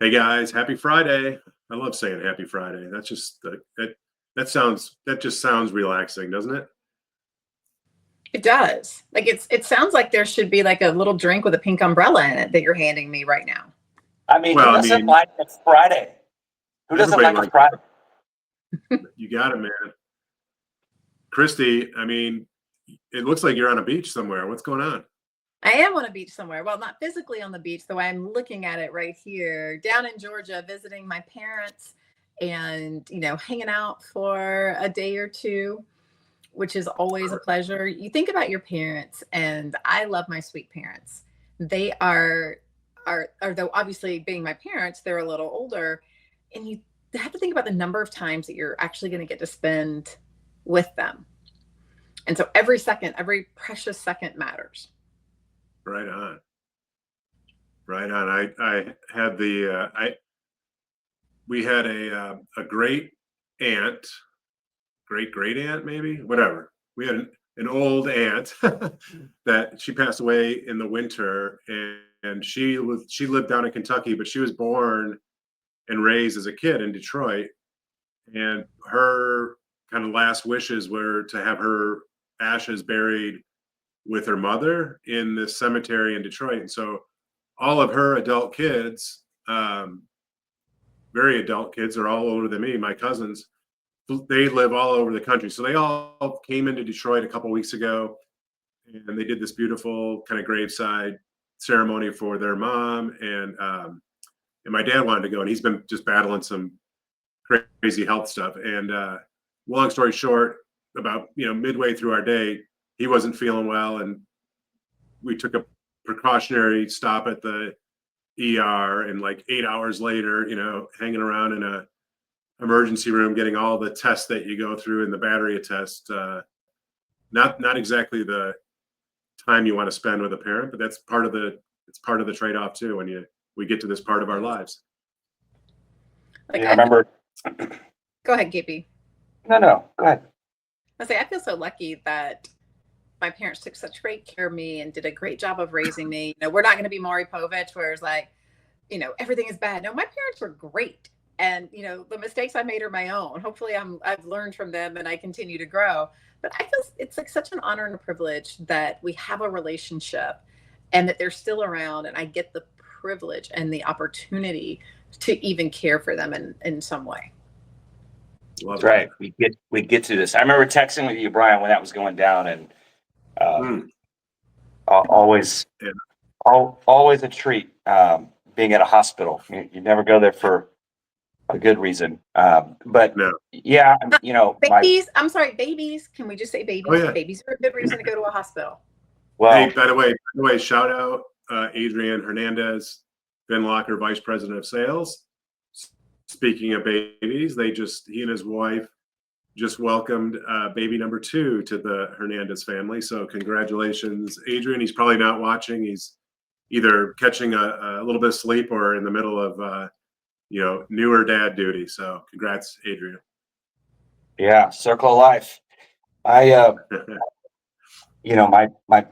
Hey guys, happy Friday. I love saying happy Friday. That's just that just sounds relaxing, doesn't it? It does. Like it sounds like there should be like a little drink with a pink umbrella in it that you're handing me right now. I mean, who Well, I doesn't mean, like a Friday? Who doesn't everybody like a likes Friday? you got it, man. Christy, I mean, it looks like you're on a beach somewhere. What's going on? I am on a beach somewhere. Well, not physically on the beach, though I'm looking at it right here, down in Georgia, visiting my parents and, hanging out for a day or two, which is always a pleasure. You think about your parents, and I love my sweet parents. They are though obviously being my parents, they're a little older, and you have to think about the number of times that you're actually going to get to spend with them. And so every second, every precious second matters. Right on. Right on. I had the I we had a great aunt, great aunt, maybe, whatever. We had an old aunt that she passed away in the winter, and she lived down in Kentucky, but she was born and raised as a kid in Detroit. And her kind of last wishes were to have her ashes buried with her mother in this cemetery in Detroit. And so all of her adult kids, very adult kids, are all older than me, my cousins. They live all over the country. So they all came into Detroit a couple weeks ago, and they did this beautiful kind of graveside ceremony for their mom. And my dad wanted to go, and he's been just battling some crazy health stuff. And long story short, about midway through our day, he wasn't feeling well, and we took a precautionary stop at the ER. And like 8 hours later, hanging around in a emergency room, getting all the tests that you go through in the battery test. Not exactly the time you want to spend with a parent, but that's part of the trade off too when we get to this part of our lives. Like You remember? go ahead, Gibby. No, go ahead. I feel so lucky that my parents took such great care of me and did a great job of raising me. We're not going to be Maury Povich, where it's like, everything is bad. No, my parents were great. And, the mistakes I made are my own. Hopefully I've learned from them and I continue to grow. But I feel it's like such an honor and a privilege that we have a relationship and that they're still around. And I get the privilege and the opportunity to even care for them in some way. That's right. We get to this. I remember texting with you, Brian, when that was going down, and always Yeah. always a treat being at a hospital. You never go there for a good reason. But No. yeah, babies. I'm sorry, babies. Can we just say babies? Oh, yeah. Babies are a good reason to go to a hospital. Well, Hey, by the way, shout out Adrian Hernandez, Ben Locker, Vice President of Sales. Speaking of babies, he and his wife just welcomed baby number 2 to the Hernandez family. So congratulations, Adrian. He's probably not watching. He's either catching a little bit of sleep or in the middle of newer dad duty. So congrats, Adrian. yeah, circle of life. I my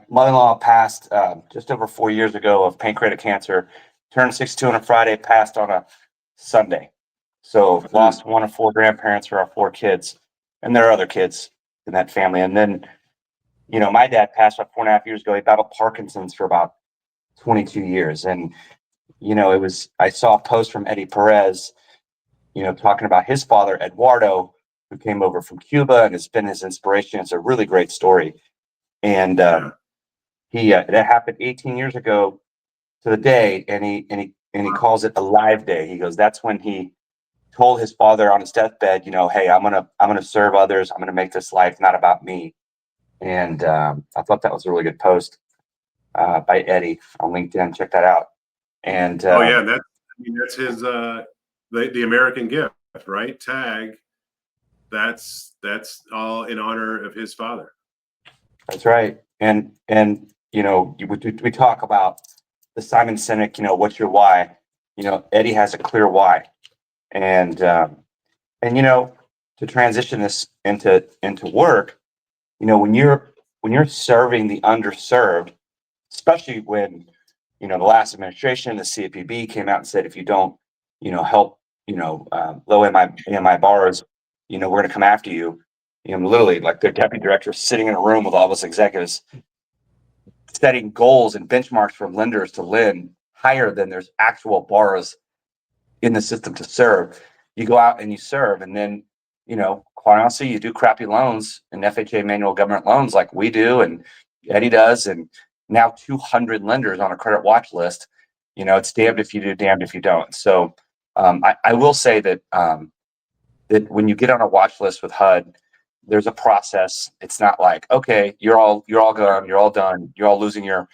mother-in-law passed just over 4 years ago of pancreatic cancer. Turned 62 on a Friday, passed on a Sunday. So lost one of 4 grandparents for our 4 kids, and there are other kids in that family. And then, my dad passed about 4.5 years ago. He battled Parkinson's for about 22 years, and I saw a post from Eddie Perez, talking about his father Eduardo, who came over from Cuba and has been his inspiration. It's a really great story. And that happened 18 years ago to the day, and he calls it a live day. He goes, that's when he told his father on his deathbed, hey, I'm gonna serve others. I'm gonna make this life not about me. And I thought that was a really good post by Eddie on LinkedIn. Check that out. And Oh yeah, that's his the American gift, right? Tag. That's all in honor of his father. That's right. And we talk about the Simon Sinek, what's your why? Eddie has a clear why. And to transition this into work, when you're serving the underserved, especially when the last administration, the CFPB came out and said, if you don't help, low AMI borrowers, we're going to come after you. Literally, like their deputy director sitting in a room with all of us executives, setting goals and benchmarks for lenders to lend higher than there's actual borrowers in the system to serve. You go out and you serve, and then, quite honestly, you do crappy loans and FHA manual government loans like we do and Eddie does, and now 200 lenders on a credit watch list. It's damned if you do, damned if you don't. So I will say that that when you get on a watch list with HUD, there's a process. It's not like, okay, you're all gone, you're all done, you're all losing your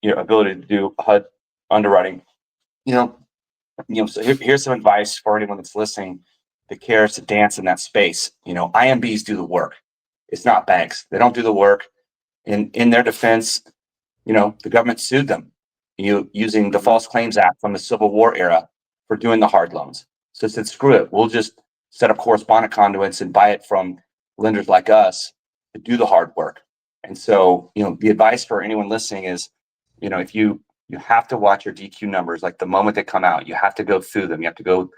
ability to do HUD underwriting. So here's some advice for anyone that's listening that cares to dance in that space. IMBs do the work. It's not banks. They don't do the work. In their defense, the government sued them using the False Claims Act from the Civil War era for doing the hard loans. So it said, screw it. We'll just set up correspondent conduits and buy it from lenders like us to do the hard work. And so, the advice for anyone listening is, if you have to watch your DQ numbers, like the moment they come out, you have to go through them. You have to go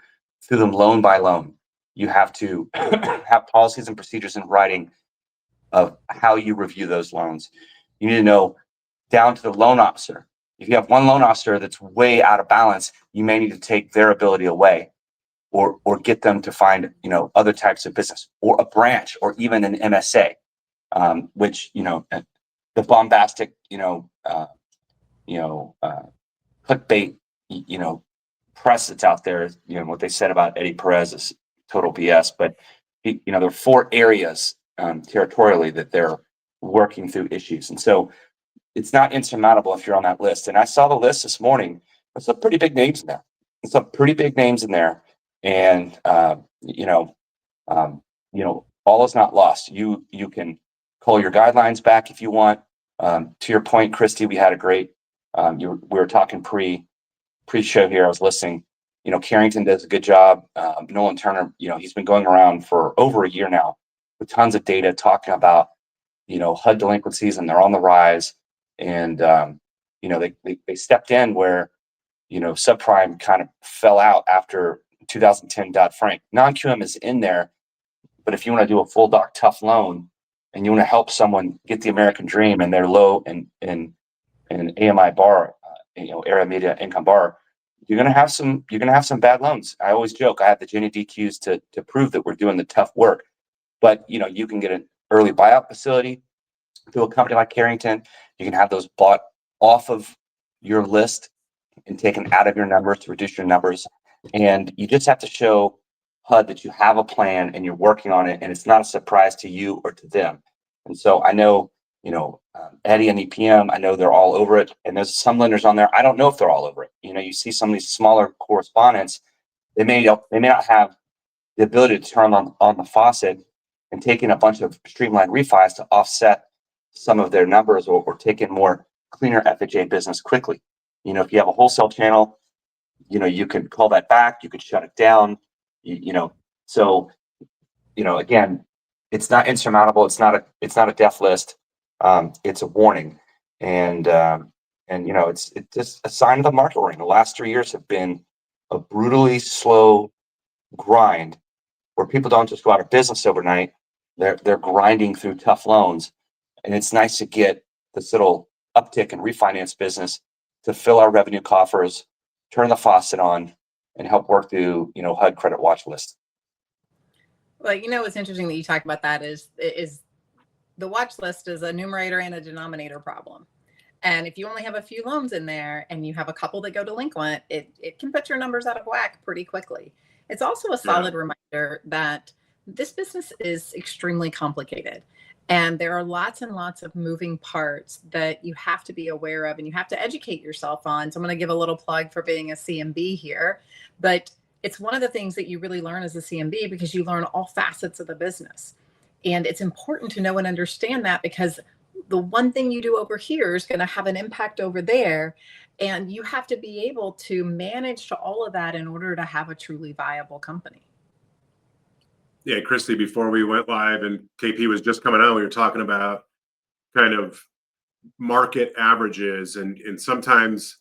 through them loan by loan. You have to have policies and procedures in writing of how you review those loans. You need to know down to the loan officer. If you have one loan officer that's way out of balance, you may need to take their ability away or get them to find, other types of business or a branch or even an MSA, which, the bombastic, clickbait, press that's out there, what they said about Eddie Perez is total BS. But there are 4 areas territorially that they're working through issues, and so it's not insurmountable if you're on that list. And I saw the list this morning. There's some pretty big names in there. And all is not lost. You can call your guidelines back if you want. To your point, Christy, we had a great. We were talking pre-show here. I was listening. Carrington does a good job. Nolan Turner, he's been going around for over a year now with tons of data talking about, HUD delinquencies, and they're on the rise. And they stepped in where, subprime kind of fell out after 2010 Dodd-Frank. Non-QM is in there, but if you want to do a full doc tough loan and you want to help someone get the American dream and they're low in AMI bar, area media income bar, you're gonna have some bad loans. I always joke I have the Ginny DQs to prove that we're doing the tough work. But you can get an early buyout facility through a company like Carrington. You can have those bought off of your list and taken out of your numbers to reduce your numbers. And you just have to show HUD that you have a plan and you're working on it, and it's not a surprise to you or to them. And so I know, Eddie and EPM, I know they're all over it. And there's some lenders on there, I don't know if they're all over it. You see some of these smaller correspondents, they may not have the ability to turn on the faucet and take in a bunch of streamlined refis to offset some of their numbers or take in more cleaner FHA business quickly. If you have a wholesale channel, you can call that back, you could shut it down, so, again, it's not insurmountable. It's not a death list. It's a warning. And it's just a sign of the market we're in. The last 3 years have been a brutally slow grind where people don't just go out of business overnight. They're grinding through tough loans. And it's nice to get this little uptick in refinance business to fill our revenue coffers, turn the faucet on, and help work through, HUD credit watch list. Well, what's interesting that you talk about that is the watch list is a numerator and a denominator problem. And if you only have a few loans in there and you have a couple that go delinquent, it can put your numbers out of whack pretty quickly. It's also a solid reminder that this business is extremely complicated. And there are lots and lots of moving parts that you have to be aware of and you have to educate yourself on. So I'm going to give a little plug for being a CMB here. But it's one of the things that you really learn as a CMB because you learn all facets of the business. And it's important to know and understand that because the one thing you do over here is going to have an impact over there. And you have to be able to manage to all of that in order to have a truly viable company. Yeah, Christy, before we went live and KP was just coming on, we were talking about kind of market averages and sometimes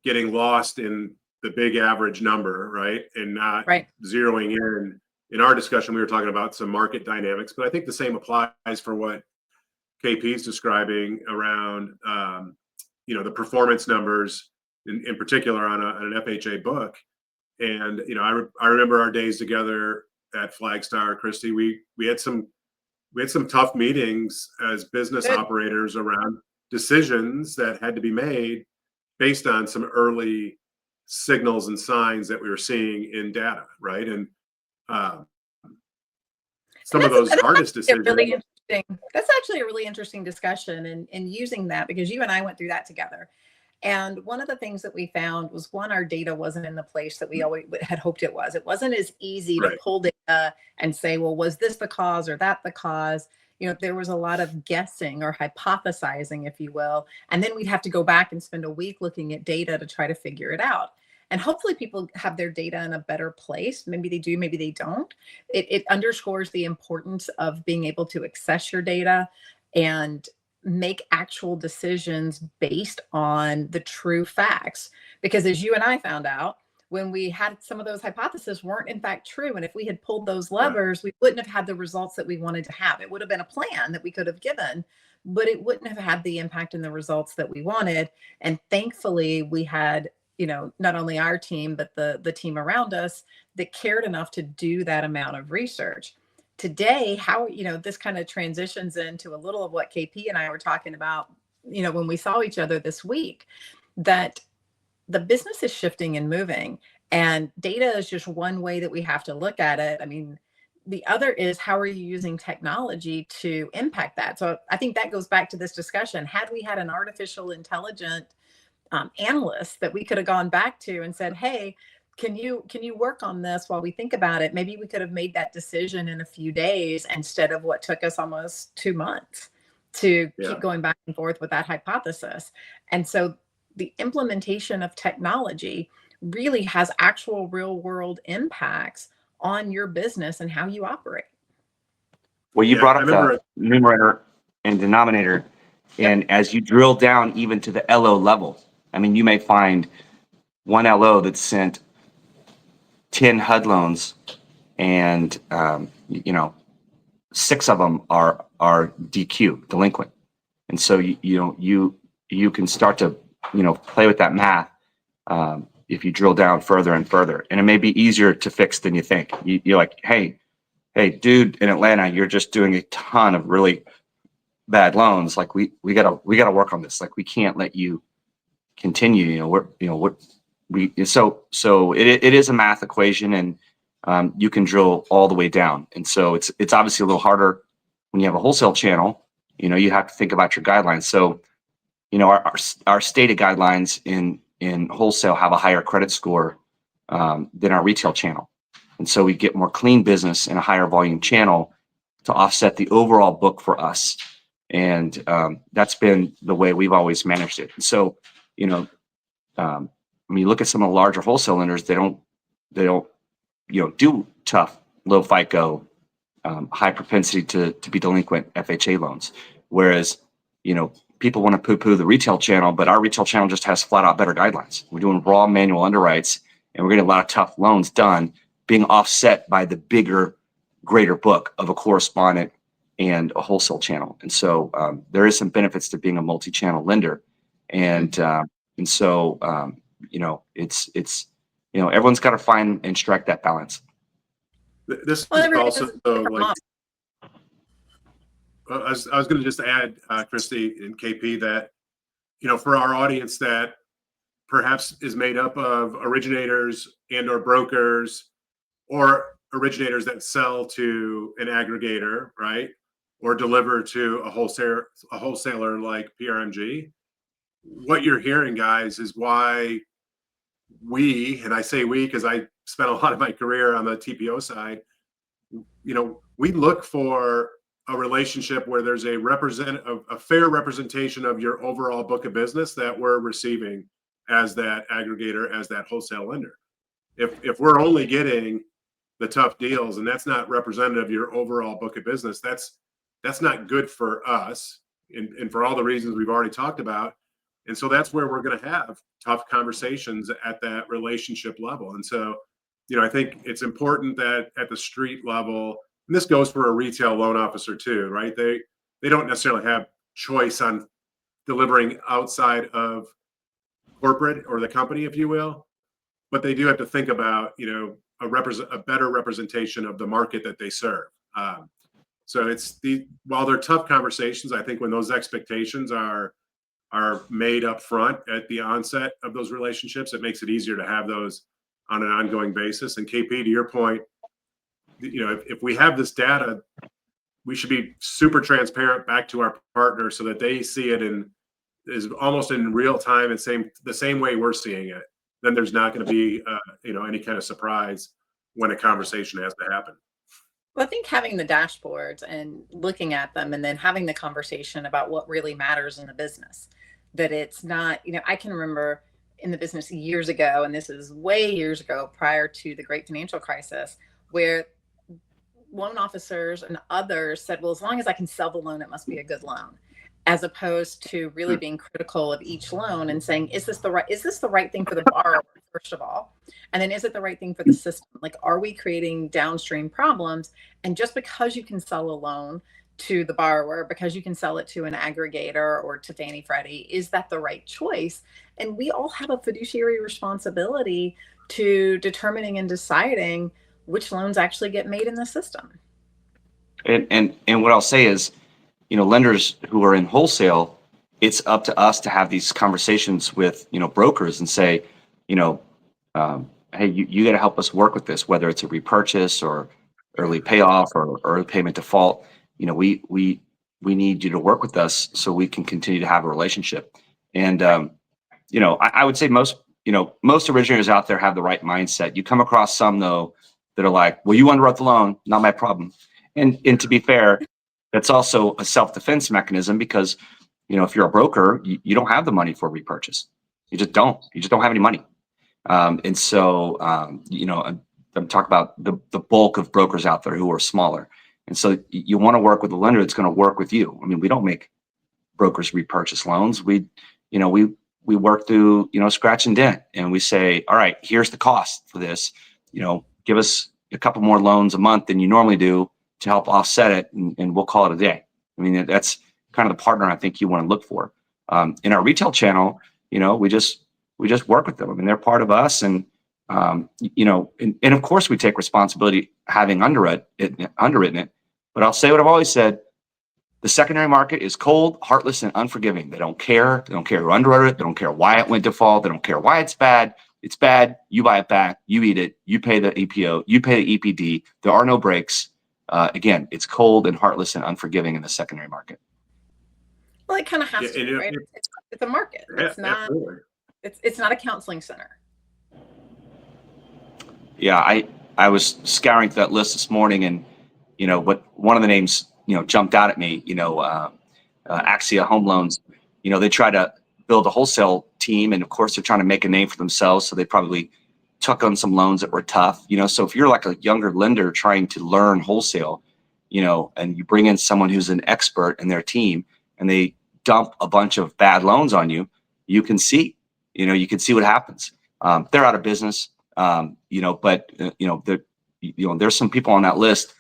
getting lost in the big average number, right? And not Right. zeroing in our discussion, we were talking about some market dynamics, but I think the same applies for what KP is describing around, the performance numbers in particular on an FHA book. And, I remember our days together at Flagstar, Christy. We had some tough meetings as business Good. operators around decisions that had to be made based on some early signals and signs that we were seeing in data, right? And some of those hardest decisions. Really interesting. That's actually a really interesting discussion, and using that, because you and I went through that together. And one of the things that we found was, one, our data wasn't in the place that we always had hoped it was. It wasn't as easy to Right. pull data and say, well, was this the cause or that the cause? There was a lot of guessing or hypothesizing, if you will. And then we'd have to go back and spend a week looking at data to try to figure it out. And hopefully people have their data in a better place. Maybe they do, maybe they don't. It underscores the importance of being able to access your data and make actual decisions based on the true facts. Because as you and I found out, when we had some of those hypotheses weren't in fact true. And if we had pulled those levers, we wouldn't have had the results that we wanted to have. It would have been a plan that we could have given, but it wouldn't have had the impact and the results that we wanted. And thankfully we had, not only our team, but the team around us that cared enough to do that amount of research. Today, how, this kind of transitions into a little of what KP and I were talking about, when we saw each other this week, that the business is shifting and moving, and data is just one way that we have to look at it. I mean, the other is, how are you using technology to impact that? So I think that goes back to this discussion. Had we had an artificial intelligent analyst that we could have gone back to and said, hey, can you work on this while we think about it? Maybe we could have made that decision in a few days instead of what took us almost 2 months to keep going back and forth with that hypothesis. And so the implementation of technology really has actual real world impacts on your business and how you operate. Well, you brought up the numerator and denominator, and as you drill down even to the LO level, I mean, you may find one LO that sent 10 HUD loans, and 6 of them are DQ, delinquent. And so you can start to play with that math if you drill down further and further, and it may be easier to fix than you think. You're like, hey, dude, in Atlanta, you're just doing a ton of really bad loans. Like we gotta work on this. Like, we can't let you continue. So it is a math equation, and you can drill all the way down. And so it's obviously a little harder when you have a wholesale channel. You have to think about your guidelines. So our stated guidelines in wholesale have a higher credit score than our retail channel, and so we get more clean business in a higher volume channel to offset the overall book for us. And that's been the way we've always managed it. And so when you look at some of the larger wholesale lenders, they don't do tough, low FICO, high propensity to be delinquent FHA loans. Whereas, people want to poo-poo the retail channel, but our retail channel just has flat out better guidelines. We're doing raw manual underwrites, and we're getting a lot of tough loans done, being offset by the bigger, greater book of a correspondent and a wholesale channel. And so there is some benefits to being a multi-channel lender. And so it's everyone's got to find and strike that balance. This is also like, I was going to just add, Christy and KP, that for our audience that perhaps is made up of originators and or brokers, or originators that sell to an aggregator, right, or deliver to a wholesaler like PRMG. What you're hearing, guys, is why we, and I say we because I spent a lot of my career on the TPO side, we look for a relationship where there's a fair representation of your overall book of business that we're receiving as that aggregator, as that wholesale lender. If we're only getting the tough deals and that's not representative of your overall book of business, that's not good for us, and for all the reasons we've already talked about. And so that's where we're going to have tough conversations at that relationship level. And so, I think it's important that at the street level, and this goes for a retail loan officer too, right? They don't necessarily have choice on delivering outside of corporate or the company, if you will, but they do have to think about, a better representation of the market that they serve. So while they're tough conversations, I think when those expectations are made up front at the onset of those relationships, it makes it easier to have those on an ongoing basis. And KP, to your point, if we have this data, we should be super transparent back to our partners so that they see it is almost in real time and the same way we're seeing it. Then there's not going to be any kind of surprise when a conversation has to happen. Well, I think having the dashboards and looking at them and then having the conversation about what really matters in the business, that it's not, I can remember in the business years ago, and this is way years ago prior to the great financial crisis, where loan officers and others said, well, as long as I can sell the loan, it must be a good loan, as opposed to really being critical of each loan and saying, is this the right thing for the borrower, first of all? And then is it the right thing for the system? Like, are we creating downstream problems? And just because you can sell a loan to the borrower, because you can sell it to an aggregator or to Fannie Freddie, is that the right choice? And we all have a fiduciary responsibility to determining and deciding which loans actually get made in the system. And what I'll say is, lenders who are in wholesale, it's up to us to have these conversations with, brokers and say, hey, you got to help us work with this, whether it's a repurchase or early payoff or early payment default. We need you to work with us so we can continue to have a relationship. And, I would say most originators out there have the right mindset. You come across some, though, that are like, well, you underwrote the loan, not my problem. And to be fair, that's also a self-defense mechanism because, if you're a broker, you don't have the money for repurchase. You just don't have any money. And so, I'm talking about the bulk of brokers out there who are smaller. And so you want to work with a lender that's going to work with you. I mean, we don't make brokers repurchase loans. We work through, scratch and dent, and we say, all right, here's the cost for this. Give us a couple more loans a month than you normally do to help offset it, and we'll call it a day. I mean, that's kind of the partner I think you want to look for. In our retail channel, we just work with them. I mean, they're part of us, and and of course we take responsibility having underwritten it. But I'll say what I've always said: the secondary market is cold, heartless, and unforgiving. They don't care. They don't care who underwrote it. They don't care why it went default. They don't care why it's bad. It's bad. You buy it back. You eat it. You pay the EPO. You pay the EPD. There are no breaks. Again, it's cold and heartless and unforgiving in the secondary market. Well, it kind of has to be, right? It's a market. It's not. Absolutely. It's not a counseling center. Yeah, I was scouring through that list this morning, and what one of the names jumped out at me. Axia Home Loans. They try to build a wholesale team, and of course they're trying to make a name for themselves, so they probably took on some loans that were tough. So if you're like a younger lender trying to learn wholesale, and you bring in someone who's an expert in their team, and they dump a bunch of bad loans on you, you can see what happens. They're out of business. But there's some people on that list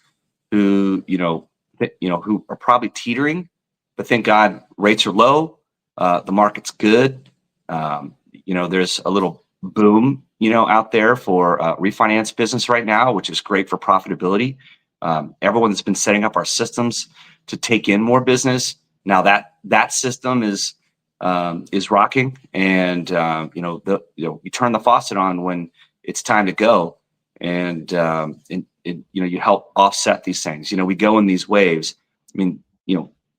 who who are probably teetering, but thank God rates are low. The market's good. There's a little boom, out there for refinance business right now, which is great for profitability. Everyone's been setting up our systems to take in more business. Now that system is rocking, and you turn the faucet on when it's time to go, and you help offset these things. We go in these waves. I mean,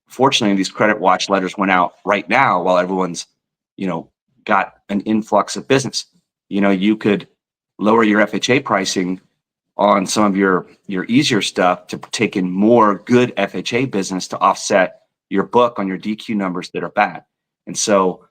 fortunately, these credit watch letters went out right now while everyone's got an influx of business. You could lower your FHA pricing on some of your easier stuff to take in more good FHA business to offset your book on your DQ numbers that are bad. And so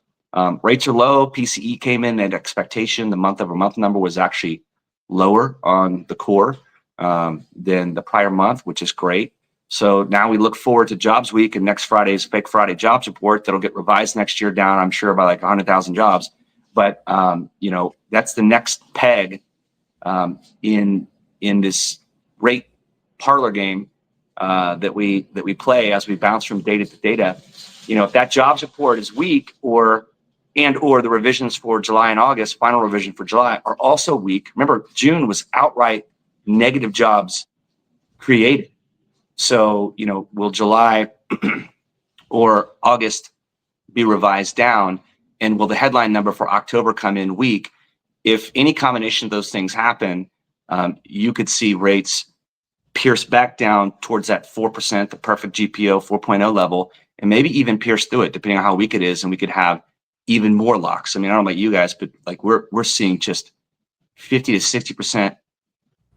rates are low. PCE came in at expectation. The month-over-month number was actually lower on the core than the prior month, which is great. So now we look forward to Jobs Week and next Friday's Fake Friday Jobs Report that'll get revised next year down, I'm sure, by like 100,000 jobs. But that's the next peg in this rate parlor game that we play as we bounce from data to data. If that jobs report is weak, or the revisions for July and August, final revision for July, are also weak. Remember, June was outright negative jobs created. So, will July or August be revised down? And will the headline number for October come in weak? If any combination of those things happen, you could see rates pierce back down towards that 4%, the perfect GPO 4.0 level, and maybe even pierce through it, depending on how weak it is. And we could have even more locks. I mean, I don't know about you guys, but like we're seeing just 50 to 60%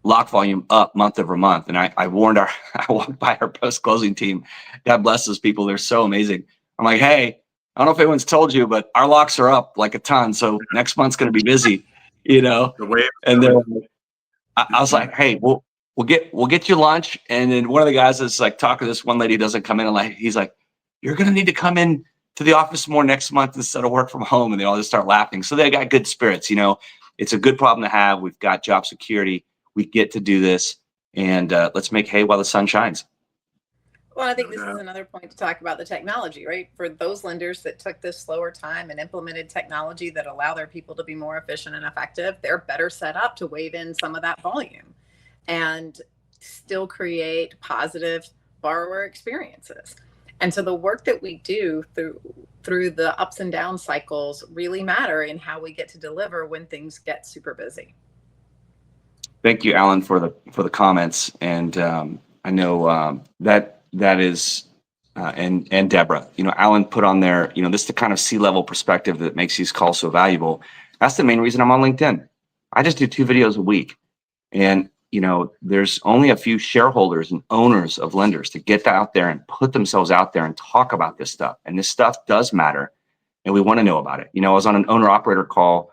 lock volume up month over month. And I walked by our post-closing team. God bless those people. They're so amazing. I'm like, hey, I don't know if anyone's told you, but our locks are up like a ton. So next month's going to be busy, The way And then I was like, hey, we'll get you lunch. And then one of the guys is like talking to this one lady, doesn't come in, and he's like, you're going to need to come in to the office more next month instead of work from home. And they all just start laughing. So they got good spirits. It's a good problem to have. We've got job security. We get to do this, and let's make hay while the sun shines. Well, I think this is another point to talk about the technology, right? For those lenders that took this slower time and implemented technology that allow their people to be more efficient and effective, they're better set up to wave in some of that volume and still create positive borrower experiences. And so the work that we do through the ups and down cycles really matter in how we get to deliver when things get super busy. Thank you, Alan, for the comments, and I know that is, and Deborah. Alan put on there. This is the kind of C-level perspective that makes these calls so valuable. That's the main reason I'm on LinkedIn. I just do 2 videos a week, and there's only a few shareholders and owners of lenders to get out there and put themselves out there and talk about this stuff. And this stuff does matter, and we want to know about it. I was on an owner-operator call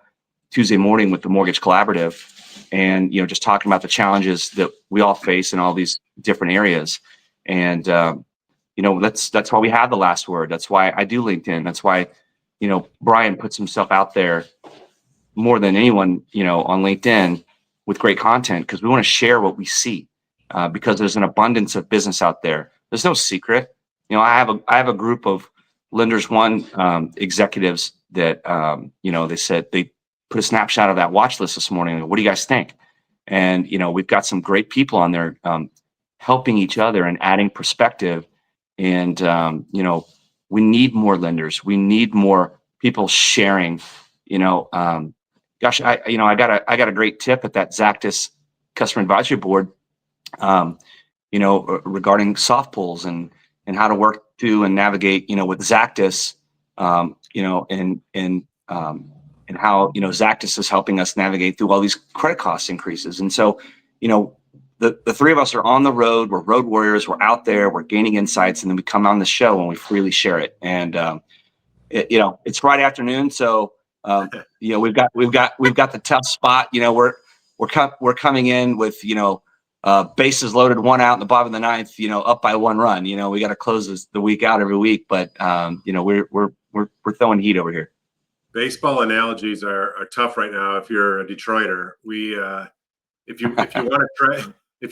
Tuesday morning with the Mortgage Collaborative, and just talking about the challenges that we all face in all these different areas. And that's why we have the last word. That's why I do LinkedIn. That's why Brian puts himself out there more than anyone on LinkedIn with great content, because we want to share what we see, because there's an abundance of business out there. There's no secret. I have a group of Lenders One executives that they said they put a snapshot of that watch list this morning. What do you guys think? And, we've got some great people on there helping each other and adding perspective. And, we need more lenders. We need more people sharing, gosh, I got a great tip at that Zactus customer advisory board, regarding soft pulls and how to work through and navigate, with Zactus, and how Zactus is helping us navigate through all these credit cost increases. And so, the three of us are on the road. We're road warriors. We're out there. We're gaining insights, and then we come on the show and we freely share it. And it's Friday afternoon, so we've got the tough spot. We're coming in with bases loaded, 1 out in the bottom of the 9th. Up by 1 run. We got to close the week out every week, but we're throwing heat over here. Baseball analogies are tough right now. If you're a Detroiter, if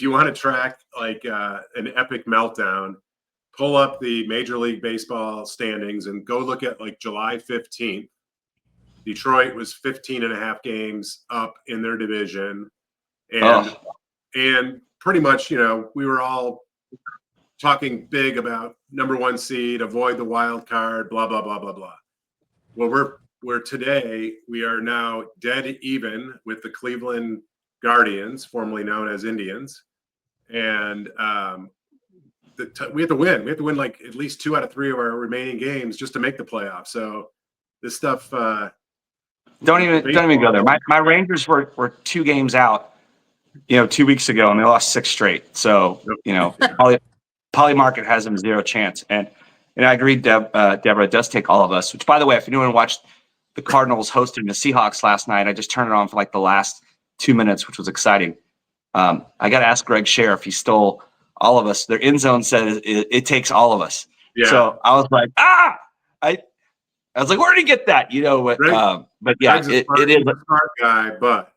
you want to track like an epic meltdown, pull up the Major League Baseball standings and go look at like July 15th. Detroit was 15.5 games up in their division, and pretty much we were all talking big about #1 seed, avoid the wild card, blah blah blah blah blah. Well, we're today, we are now dead even with the Cleveland Guardians, formerly known as Indians. And we have to win. We have to win like at least 2 out of 3 of our remaining games just to make the playoffs. So this stuff. Don't even go there. My Rangers were 2 games out, 2 weeks ago, and they lost 6 straight. So, Poly Market has them 0 chance. And I agree, Deborah, it does take all of us, which, by the way, if anyone watched the Cardinals hosting the Seahawks last night, I just turned it on for like the last 2 minutes, which was exciting. I got to ask Greg Scher if he stole all of us. Their end zone says it takes all of us. Yeah. So I was like, I was like, where did he get that? You know, but yeah, Greg's it is a smart guy, but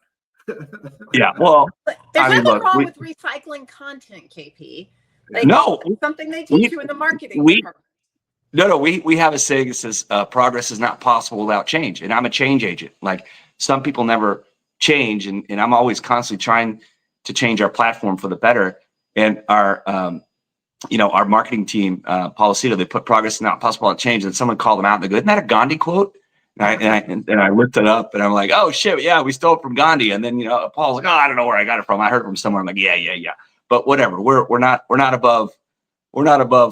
yeah. Well, But there's I mean, nothing look, wrong with recycling content, KP. Like, no, it's something they we teach you in the marketing we department. no, we have a saying that says progress is not possible without change, and I'm a change agent. Like some people never change, and I'm always constantly trying to change our platform for the better. And our our marketing team, Policito, they put progress is not possible without change, and someone called them out and they go, "Isn't that a Gandhi quote?" And I looked it up, and I'm like, "Oh shit, yeah, we stole it from Gandhi." And then Paul's like, "Oh, I don't know where I got it from. I heard it from somewhere." I'm like, "Yeah." But whatever, we're not above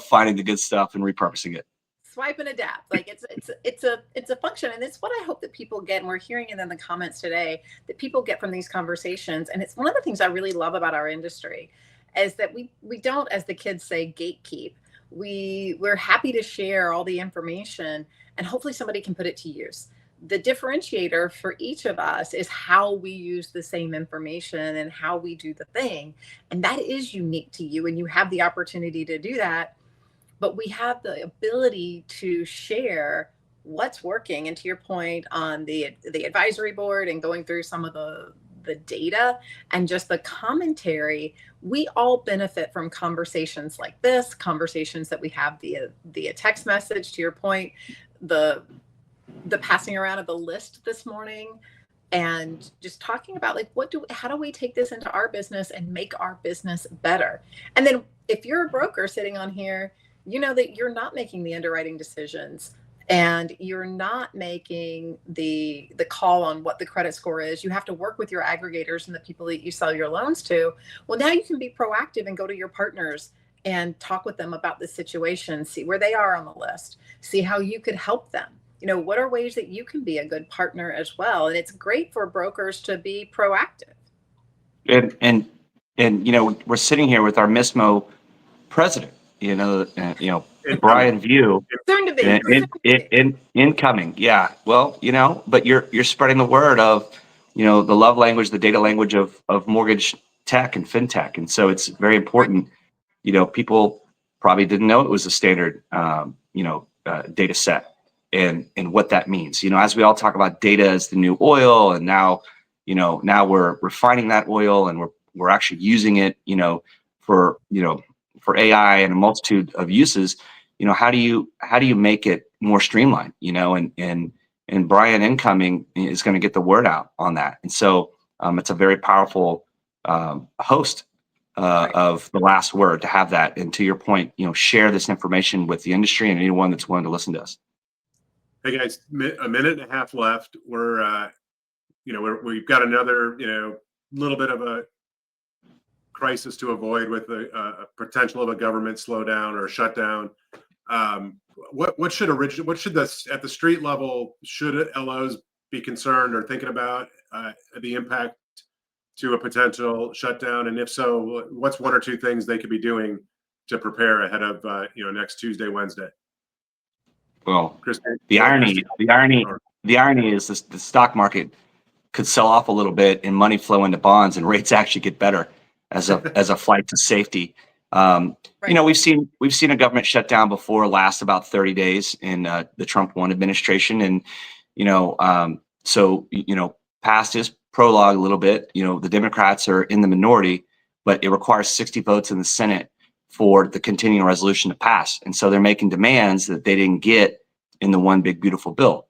finding the good stuff and repurposing it. Swipe and adapt. Like it's a function, and it's what I hope that people get. And we're hearing it in the comments today that people get from these conversations. And it's one of the things I really love about our industry is that we don't, as the kids say, gatekeep. We're happy to share all the information, and hopefully somebody can put it to use. The differentiator for each of us is how we use the same information and how we do the thing. And that is unique to you, and you have the opportunity to do that. But we have the ability to share what's working. And to your point on the advisory board and going through some of the data and just the commentary, we all benefit from conversations like this, conversations that we have via text message. To your point, the passing around of the list this morning, and just talking about like how do we take this into our business and make our business better. And then if you're a broker sitting on here, you know that you're not making the underwriting decisions and you're not making the call on what the credit score is. You have to work with your aggregators and the people that you sell your loans to. Well, now you can be proactive and go to your partners and talk with them about the situation, see where they are on the list, see how you could help them. What are ways that you can be a good partner as well? And it's great for brokers to be proactive. And we're sitting here with our MISMO president, Brian Vieaux, Soon to be. incoming. Yeah. Well, but you're spreading the word of, the love language, the data language of mortgage tech and fintech. And so it's very important. People probably didn't know it was a standard, data set and what that means. As we all talk about data as the new oil, and now we're refining that oil and we're actually using it, for AI and a multitude of uses. How do you make it more streamlined? And Brian incoming is going to get the word out on that. And so it's a very powerful host of the last word to have that. And to your point, share this information with the industry and anyone that's willing to listen to us. Hey guys, a minute and a half left. We've got another, little bit of a crisis to avoid with a potential of a government slowdown or shutdown. What should at the street level, should LOs be concerned or thinking about the impact to a potential shutdown? And if so, what's one or two things they could be doing to prepare ahead of next Tuesday, Wednesday? Well, the irony is the stock market could sell off a little bit and money flow into bonds and rates actually get better as a flight to safety. Right. We've seen a government shutdown before last about 30 days in the Trump 1 administration. And, past his prologue a little bit, the Democrats are in the minority, but it requires 60 votes in the Senate for the continuing resolution to pass. And so they're making demands that they didn't get in the one big beautiful bill.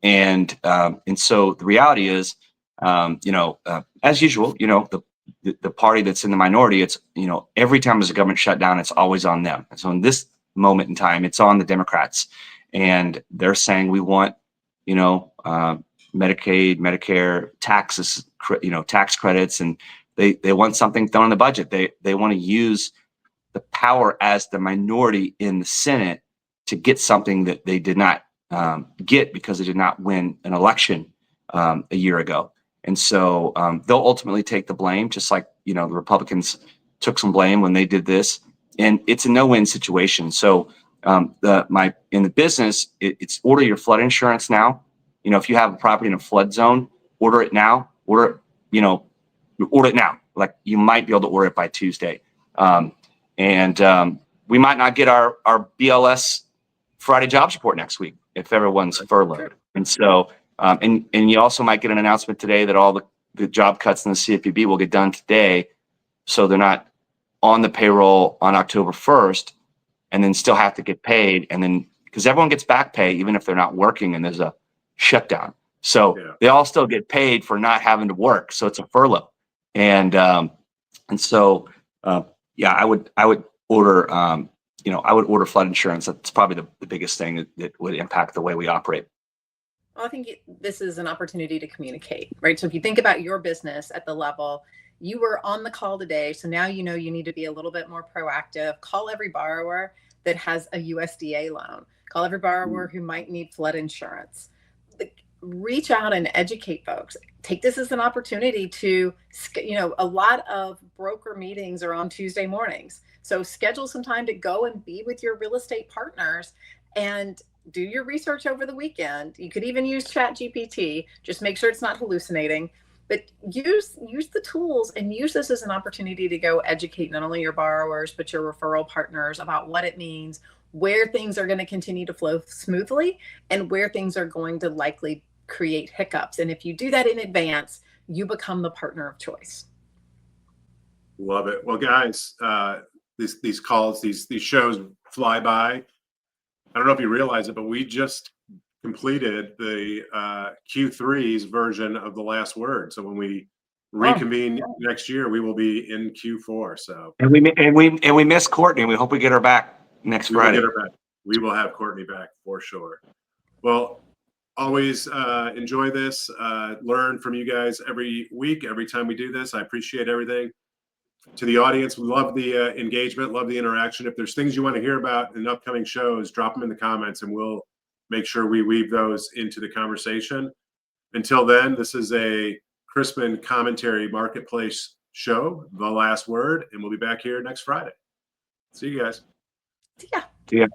And so the reality is, as usual, the party that's in the minority, it's, every time there's a government shutdown, it's always on them. And so in this moment in time, it's on the Democrats, and they're saying we want, Medicaid, Medicare, taxes, tax credits, and they want something thrown in the budget. They want to use the power as the minority in the Senate to get something that they did not get because they did not win an election a year ago. And so they'll ultimately take the blame, just like, the Republicans took some blame when they did this. And it's a no-win situation. So in the business, it's order your flood insurance now. If you have a property in a flood zone, order it now. Order it now. Like, you might be able to order it by Tuesday. And we might not get our BLS Friday jobs report next week if everyone's furloughed. And so, and you also might get an announcement today that all the job cuts in the CFPB will get done today. So they're not on the payroll on October 1st and then still have to get paid. And then, because everyone gets back pay, even if they're not working and there's a shutdown. So they all still get paid for not having to work. So it's a furlough. And so, yeah, I would order, I would order flood insurance. That's probably the biggest thing that would impact the way we operate. Well, I think this is an opportunity to communicate, right? So if you think about your business at the level, you were on the call today. So now you know you need to be a little bit more proactive. Call every borrower that has a USDA loan. Call every borrower who might need flood insurance. Reach out and educate folks. Take this as an opportunity to, a lot of broker meetings are on Tuesday mornings. So schedule some time to go and be with your real estate partners and do your research over the weekend. You could even use ChatGPT. Just make sure it's not hallucinating, but use the tools and use this as an opportunity to go educate not only your borrowers, but your referral partners about what it means, where things are going to continue to flow smoothly and where things are going to likely create hiccups. And if you do that in advance, you become the partner of choice. Love it. Well, guys, these calls, these shows fly by. I don't know if you realize it, but we just completed the Q3's version of The Last Word. So when we reconvene next year, we will be in Q4. So and we miss Courtney. We hope we get her back next Friday. Will get her back. We will have Courtney back for sure. Well, always enjoy this. Learn from you guys every week, every time we do this. I appreciate everything. To the audience, we love the engagement, love the interaction. If there's things you want to hear about in upcoming shows, drop them in the comments and we'll make sure we weave those into the conversation. Until then, this is a Crispin Commentary Marketplace show, The Last Word, and we'll be back here next Friday. See you guys. See ya. See ya.